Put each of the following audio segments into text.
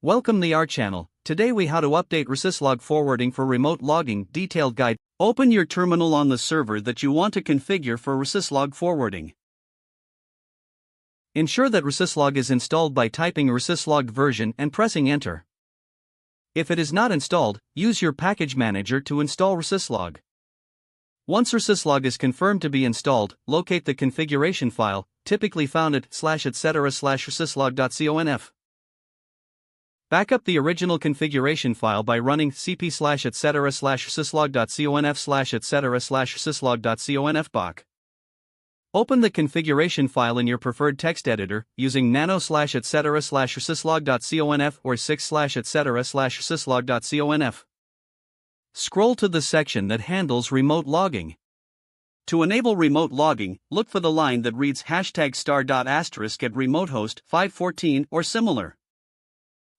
Welcome the our channel. Today we how to update rsyslog forwarding for remote logging detailed guide. Open your terminal on the server that you want to configure for rsyslog forwarding. Ensure that rsyslog is installed by typing rsyslog version and pressing enter. If it is not installed, use your package manager to install rsyslog. Once rsyslog is confirmed to be installed, locate the configuration file, typically found at /etc/rsyslog.conf. Backup the original configuration file by running cp/etc/rsyslog.conf/etc/rsyslog.conf. Open the configuration file in your preferred text editor using nano/etc/rsyslog.conf or 6/etc/rsyslog.conf. Scroll to the section that handles remote logging. To enable remote logging, look for the line that reads #*** at remote host 514 or similar.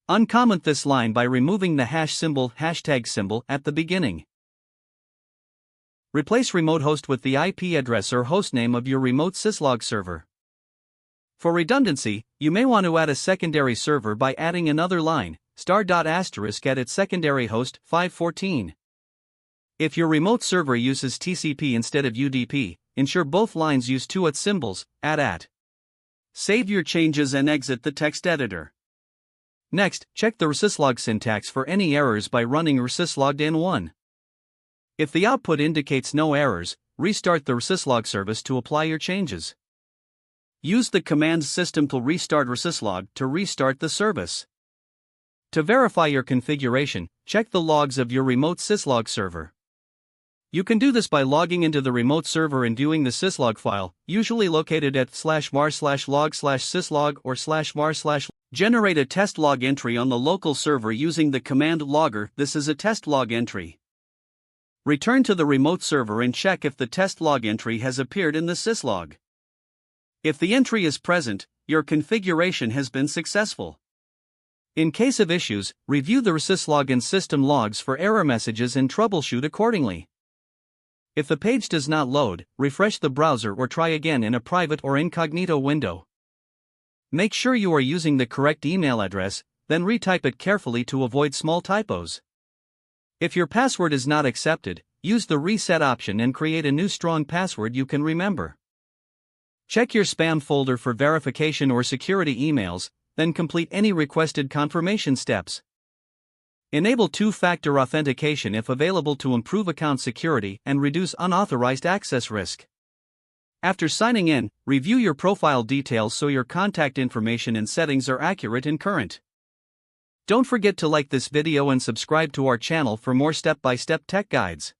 Uncomment this line by removing the hashtag symbol at the beginning. Replace remote host with the IP address or hostname of your remote syslog server. For redundancy, you may want to add a secondary server by adding another line, *** at its secondary host 514. If your remote server uses TCP instead of UDP, ensure both lines use @ symbols, @@. Save your changes and exit the text editor. Next, check the rsyslog syntax for any errors by running rsyslog-in1. If the output indicates no errors, restart the rsyslog service to apply your changes. Use the command system to restart rsyslog to restart the service. To verify your configuration, check the logs of your remote syslog server. You can do this by logging into the remote server and viewing the syslog file, usually located at /var/log/syslog or /var/. Generate a test log entry on the local server using the command logger. This is a test log entry. Return to the remote server and check if the test log entry has appeared in the syslog. If the entry is present, your configuration has been successful. In case of issues, review the rsyslog and system logs for error messages and troubleshoot accordingly. If the page does not load, refresh the browser or try again in a private or incognito window. Make sure you are using the correct email address, then retype it carefully to avoid small typos. If your password is not accepted, use the reset option and create a new strong password you can remember. Check your spam folder for verification or security emails, then complete any requested confirmation steps. Enable two-factor authentication if available to improve account security and reduce unauthorized access risk. After signing in, review your profile details so your contact information and settings are accurate and current. Don't forget to like this video and subscribe to our channel for more step-by-step tech guides.